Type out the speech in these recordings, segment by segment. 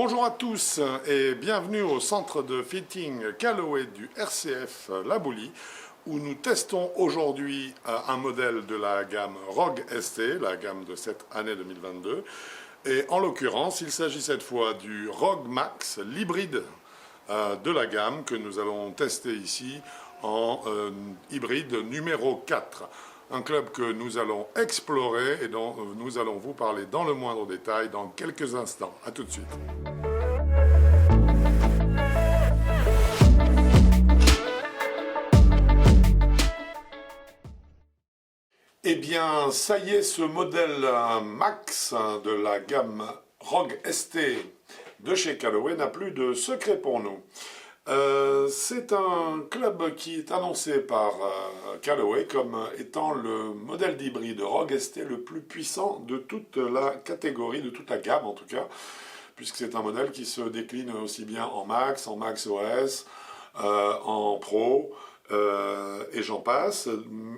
Bonjour à tous et bienvenue au centre de fitting Callaway du RCF La Boulie où nous testons aujourd'hui un modèle de la gamme Rogue ST, la gamme de cette année 2022. Et en l'occurrence, il s'agit cette fois du Rogue Max, l'hybride de la gamme que nous allons tester ici en hybride numéro 4. Un club que nous allons explorer et dont nous allons vous parler dans le moindre détail dans quelques instants. A tout de suite. Eh bien, ça y est, ce modèle Max de la gamme Rogue ST de chez Callaway n'a plus de secret pour nous. C'est un club qui est annoncé par Callaway comme étant le modèle d'hybride Rogue ST le plus puissant de toute la catégorie, de toute la gamme en tout cas, puisque c'est un modèle qui se décline aussi bien en Max OS, en Pro, et j'en passe.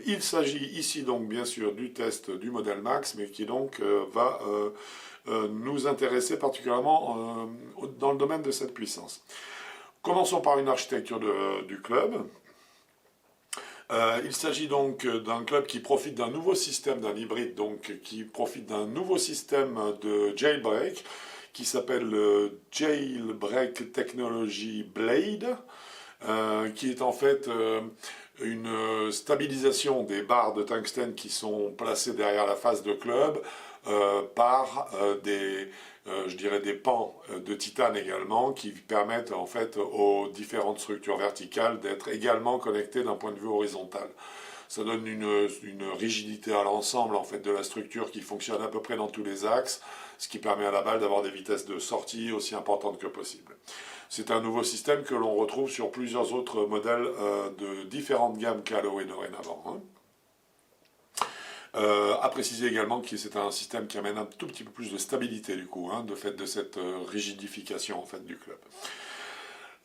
Il s'agit ici donc bien sûr du test du modèle Max, mais qui donc va nous intéresser particulièrement dans le domaine de cette puissance. Commençons par une architecture du club. Il s'agit donc d'un club qui profite d'un nouveau système, d'un hybride, donc qui profite d'un nouveau système de jailbreak qui s'appelle le Jailbreak Technology Blade, qui est en fait une stabilisation des barres de tungstène qui sont placées derrière la face de club par je dirais des pans de titane également qui permettent en fait aux différentes structures verticales d'être également connectées d'un point de vue horizontal. Ça donne une rigidité à l'ensemble en fait de la structure qui fonctionne à peu près dans tous les axes, ce qui permet à la balle d'avoir des vitesses de sortie aussi importantes que possible. C'est un nouveau système que l'on retrouve sur plusieurs autres modèles de différentes gammes Callaway dorénavant. À préciser également que c'est un système qui amène un tout petit peu plus de stabilité du coup, de fait de cette rigidification en fait du club.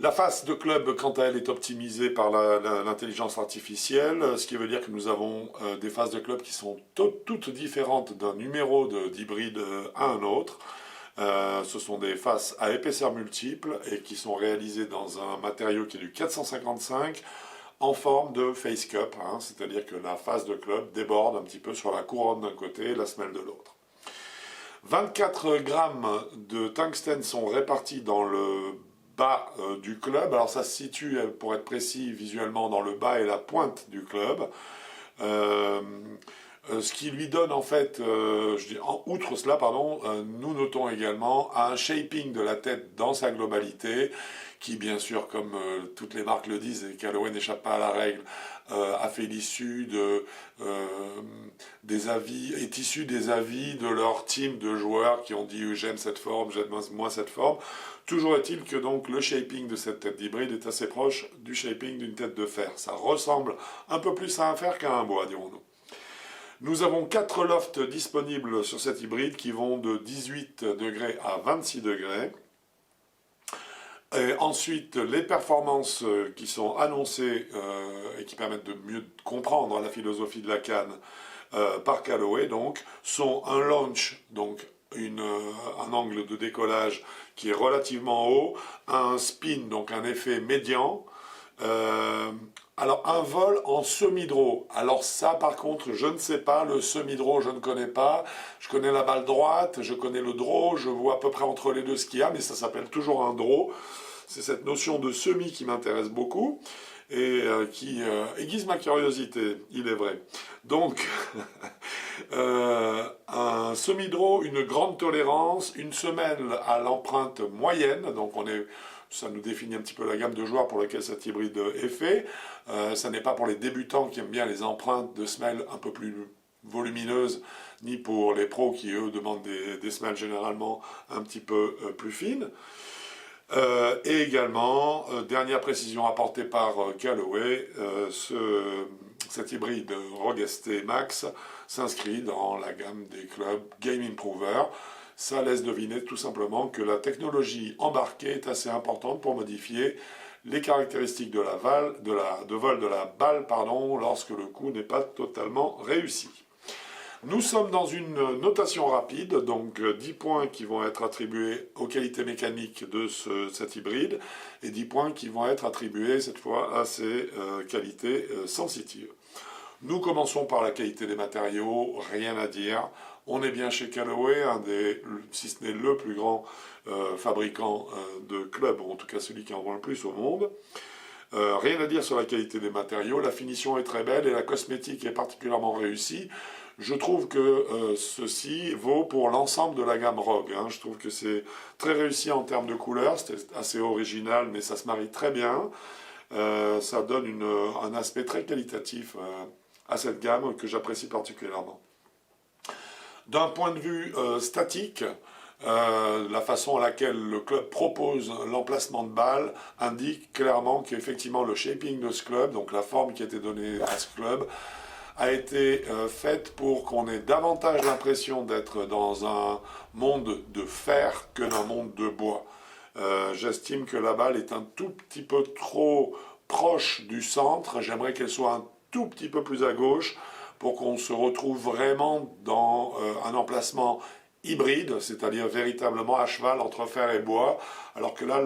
La face de club, quant à elle, est optimisée par l'intelligence artificielle, ce qui veut dire que nous avons des faces de club qui sont toutes différentes d'un numéro d'hybride à un autre. Ce sont des faces à épaisseur multiple et qui sont réalisées dans un matériau qui est du 455 en forme de face cup, c'est-à-dire que la face de club déborde un petit peu sur la couronne d'un côté et la semelle de l'autre. 24 grammes de tungstène sont répartis dans le bas du club. Alors ça se situe, pour être précis, visuellement dans le bas et la pointe du club. Ce qui lui donne en fait, outre cela, nous notons également un shaping de la tête dans sa globalité, qui bien sûr, comme toutes les marques le disent, et Callaway n'échappe pas à la règle, a fait l'issue des avis, est issu des avis de leur team de joueurs qui ont dit j'aime cette forme, j'aime moins cette forme. Toujours est-il que donc le shaping de cette tête d'hybride est assez proche du shaping d'une tête de fer. Ça ressemble un peu plus à un fer qu'à un bois, dirons-nous. Nous avons 4 lofts disponibles sur cet hybride qui vont de 18 degrés à 26 degrés. Et ensuite, les performances qui sont annoncées et qui permettent de mieux comprendre la philosophie de la canne par Callaway, donc, sont un launch, donc un angle de décollage qui est relativement haut, un spin, donc un effet médian, alors un vol en semi-draw, alors ça par contre je ne sais pas, le semi-draw je ne connais pas, je connais la balle droite, je connais le draw, je vois à peu près entre les deux ce qu'il y a, mais ça s'appelle toujours un draw. C'est cette notion de semi qui m'intéresse beaucoup et qui aiguise ma curiosité, il est vrai. Donc, un semi-draw, une grande tolérance, une semelle à l'empreinte moyenne, donc ça nous définit un petit peu la gamme de joueurs pour lesquels cet hybride est fait. Ça n'est pas pour les débutants qui aiment bien les empreintes de semelles un peu plus volumineuses, ni pour les pros qui, eux, demandent des semelles généralement un petit peu plus fines. Et également, dernière précision apportée par Callaway, cet hybride Rogue ST Max s'inscrit dans la gamme des clubs Game Improver. Ça laisse deviner tout simplement que la technologie embarquée est assez importante pour modifier les caractéristiques de vol de la balle lorsque le coup n'est pas totalement réussi. Nous sommes dans une notation rapide, donc 10 points qui vont être attribués aux qualités mécaniques de cet hybride et 10 points qui vont être attribués cette fois à ses qualités sensitives. Nous commençons par la qualité des matériaux, rien à dire. On est bien chez Callaway, si ce n'est le plus grand fabricant de clubs, ou en tout cas celui qui en vend le plus au monde. Rien à dire sur la qualité des matériaux, la finition est très belle et la cosmétique est particulièrement réussie. Je trouve que ceci vaut pour l'ensemble de la gamme Rogue. Je trouve que c'est très réussi en termes de couleurs, c'est assez original mais ça se marie très bien. Ça donne un aspect très qualitatif à cette gamme que j'apprécie particulièrement. D'un point de vue statique, la façon à laquelle le club propose l'emplacement de balles indique clairement qu'effectivement le shaping de ce club, donc la forme qui a été donnée à ce club, a été faite pour qu'on ait davantage l'impression d'être dans un monde de fer que dans un monde de bois. J'estime que la balle est un tout petit peu trop proche du centre, j'aimerais qu'elle soit un tout petit peu plus à gauche pour qu'on se retrouve vraiment dans un emplacement hybride, c'est-à-dire véritablement à cheval entre fer et bois, alors que là,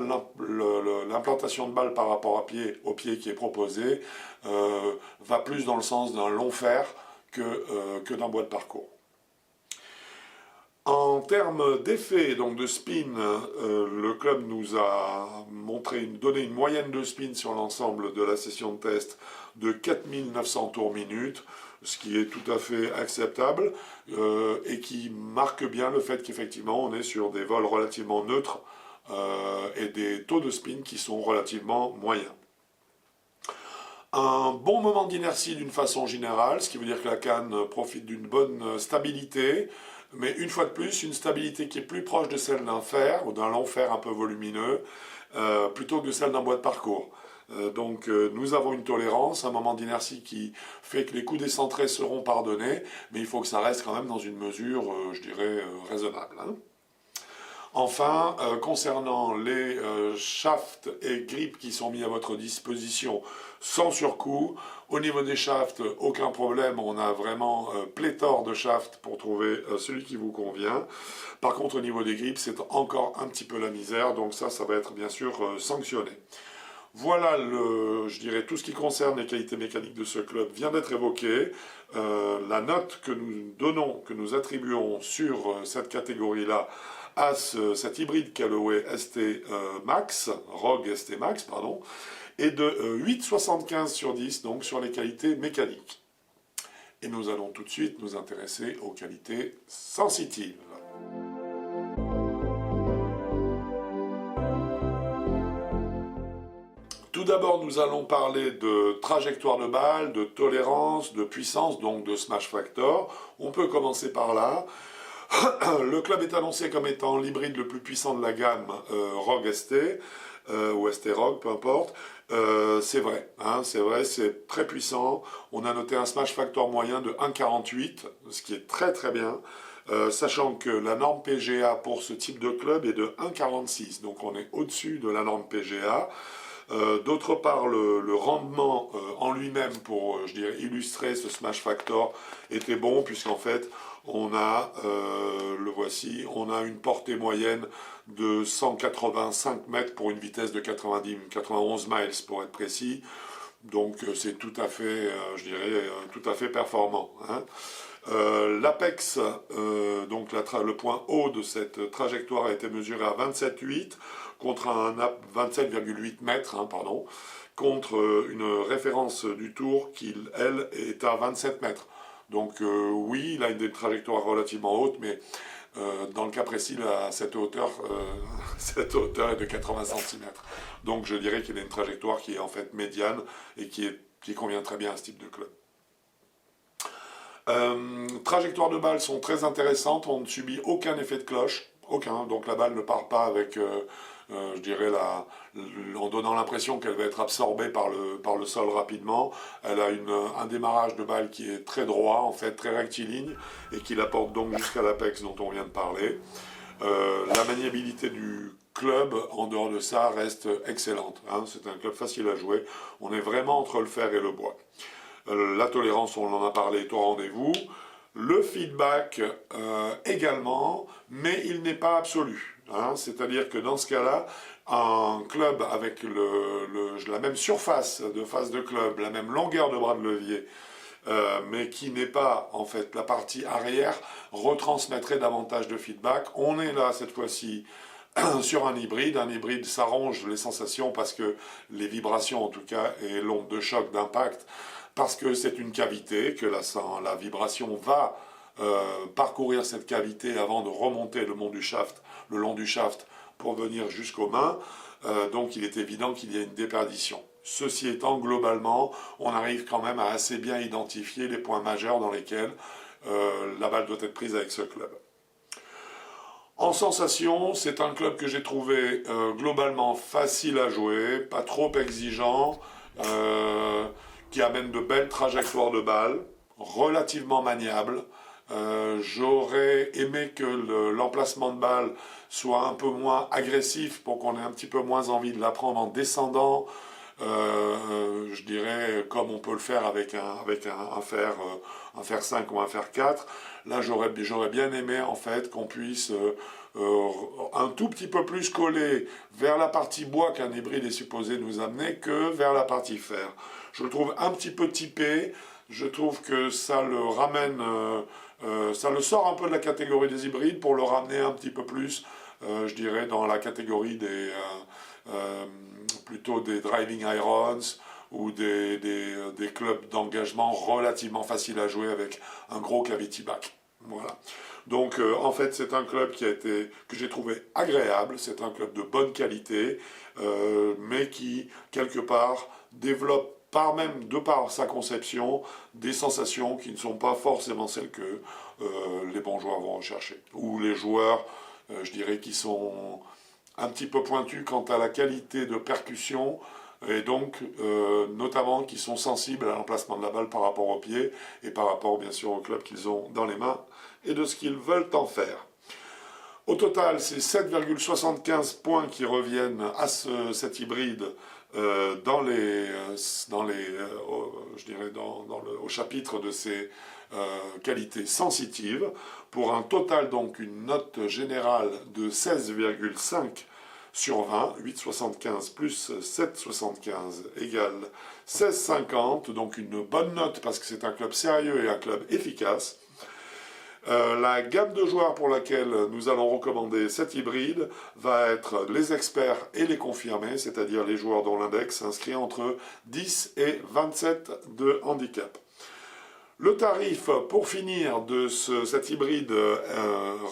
l'implantation de balle par rapport au pied qui est proposé va plus dans le sens d'un long fer que d'un bois de parcours. En termes d'effet, donc de spin, le club nous a donné une moyenne de spin sur l'ensemble de la session de test de 4900 tours minute, ce qui est tout à fait acceptable et qui marque bien le fait qu'effectivement on est sur des vols relativement neutres et des taux de spin qui sont relativement moyens. Un bon moment d'inertie d'une façon générale, ce qui veut dire que la canne profite d'une bonne stabilité, mais une fois de plus, une stabilité qui est plus proche de celle d'un fer, ou d'un long fer un peu volumineux, plutôt que de celle d'un bois de parcours. Donc nous avons une tolérance, un moment d'inertie qui fait que les coups décentrés seront pardonnés, mais il faut que ça reste quand même dans une mesure, je dirais, raisonnable. Enfin, concernant les shafts et grips qui sont mis à votre disposition sans surcoût, au niveau des shafts, aucun problème, on a vraiment pléthore de shafts pour trouver celui qui vous convient. Par contre, au niveau des grips, c'est encore un petit peu la misère, donc ça va être bien sûr sanctionné. Voilà, je dirais, tout ce qui concerne les qualités mécaniques de ce club vient d'être évoqué. La note que nous donnons, que nous attribuons sur cette catégorie-là à cet hybride Callaway ST Max, Rogue ST Max, pardon, est de 8,75 sur 10, donc sur les qualités mécaniques. Et nous allons tout de suite nous intéresser aux qualités sensitives. Tout d'abord, nous allons parler de trajectoire de balle, de tolérance, de puissance, donc de smash factor. On peut commencer par là. Le club est annoncé comme étant l'hybride le plus puissant de la gamme Rogue ST, ou ST Rogue, peu importe. C'est vrai, c'est très puissant. On a noté un smash factor moyen de 1,48, ce qui est très très bien. Sachant que la norme PGA pour ce type de club est de 1,46, donc on est au-dessus de la norme PGA. D'autre part, le rendement en lui-même, pour je dirais, illustrer ce smash factor, était bon, puisqu'en fait, on a, le voici, on a une portée moyenne de 185 mètres pour une vitesse de 91 miles pour être précis. Donc c'est tout à fait, je dirais, tout à fait performant. L'apex, donc le point haut de cette trajectoire a été mesuré à 27,8 contre un 27,8 mètres, contre une référence du tour qui, elle, est à 27 mètres. Donc oui, il a une trajectoire relativement haute, mais dans le cas précis, cette hauteur est de 80 cm. Donc je dirais qu'il a une trajectoire qui est en fait médiane et qui convient très bien à ce type de club. Trajectoires de balles sont très intéressantes, on ne subit aucun effet de cloche, aucun, donc la balle ne part pas avec, je dirais, en donnant l'impression qu'elle va être absorbée par le sol rapidement. Elle a un démarrage de balle qui est très droit, en fait, très rectiligne, et qui la porte donc jusqu'à l'apex dont on vient de parler. La maniabilité du club, en dehors de ça, reste excellente. C'est un club facile à jouer, on est vraiment entre le fer et le bois. La tolérance, on en a parlé, est au rendez-vous. Le feedback également, mais il n'est pas absolu. Hein. C'est-à-dire que dans ce cas-là, un club avec la même surface de face de club, la même longueur de bras de levier, mais qui n'est pas en fait la partie arrière, retransmettrait davantage de feedback. On est là cette fois-ci sur un hybride s'arrange les sensations parce que les vibrations en tout cas et l'onde de choc d'impact, parce que c'est une cavité, que la vibration va parcourir cette cavité avant de remonter le long du shaft pour venir jusqu'aux mains, donc il est évident qu'il y a une déperdition. Ceci étant, globalement, on arrive quand même à assez bien identifier les points majeurs dans lesquels la balle doit être prise avec ce club. En sensation, c'est un club que j'ai trouvé globalement facile à jouer, pas trop exigeant, qui amène de belles trajectoires de balles, relativement maniable. J'aurais aimé que l'emplacement de balle soit un peu moins agressif pour qu'on ait un petit peu moins envie de la prendre en descendant. Je dirais comme on peut le faire avec un fer 5 ou un fer 4. Là, j'aurais bien aimé en fait qu'on puisse un tout petit peu plus coller vers la partie bois qu'un hybride est supposé nous amener que vers la partie fer. Je le trouve un petit peu typé. Je trouve que ça le ramène, ça le sort un peu de la catégorie des hybrides pour le ramener un petit peu plus, je dirais, dans la catégorie plutôt des driving irons ou des clubs d'engagement relativement faciles à jouer avec un gros cavity back. Voilà. Donc en fait c'est un club que j'ai trouvé agréable, c'est un club de bonne qualité, mais qui quelque part développe de par sa conception, des sensations qui ne sont pas forcément celles que les bons joueurs vont rechercher. Ou les joueurs, je dirais, qui sont un petit peu pointus quant à la qualité de percussion, et donc notamment qui sont sensibles à l'emplacement de la balle par rapport au pied, et par rapport bien sûr au club qu'ils ont dans les mains, et de ce qu'ils veulent en faire. Au total, c'est 7,75 points qui reviennent à cet hybride au chapitre de ses qualités sensitives, pour un total donc une note générale de 16,5 sur 20, 8,75 plus 7,75 égale 16,50, donc une bonne note parce que c'est un club sérieux et un club efficace. La gamme de joueurs pour laquelle nous allons recommander cet hybride va être les experts et les confirmés, c'est-à-dire les joueurs dont l'index s'inscrit entre 10 et 27 de handicap. Le tarif pour finir de cet hybride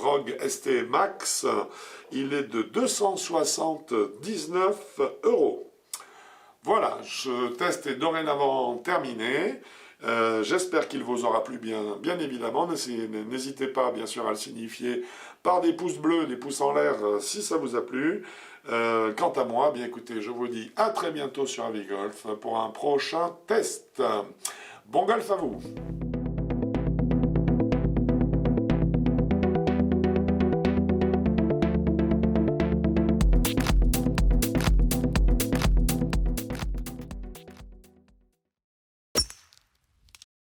Rogue ST Max, il est de 279 €. Voilà, ce test est dorénavant terminé. J'espère qu'il vous aura plu bien évidemment. N'hésitez pas bien sûr à le signifier par des pouces bleus, des pouces en l'air si ça vous a plu. Quant à moi, bien écoutez, je vous dis à très bientôt sur Avigolf pour un prochain test. Bon golf à vous!